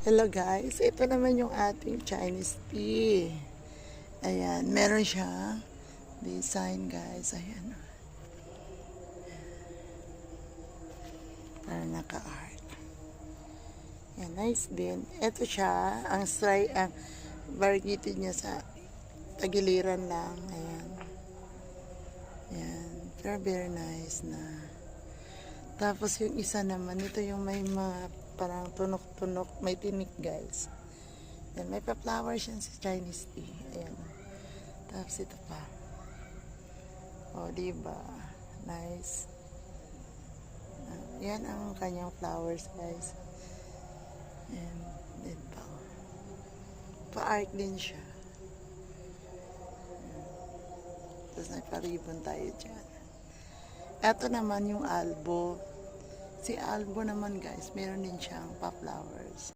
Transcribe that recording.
Hello guys, ito naman yung ating Chinese tea. Ayan, meron siyang design guys. Ayan. Para naka-art. Ayan, nice din. Ito siya, ang variegated niya sa tagiliran lang. Ayan. Ayan, pero very nice na. Tapos yung isa naman, ito yung may mga parang tunok-tunok, may tinik guys. Ayan, may pa-flowers yan sa Chinese tea. Ayan. Tapos ito pa. O, diba? Nice. Yan ang kanyang flowers guys. Ayan. Din pa. Pa-art din siya. Tapos nagpa-ribbon tayo dyan. Ito naman yung albo. Si albo naman guys, meron din siyang pa-flowers.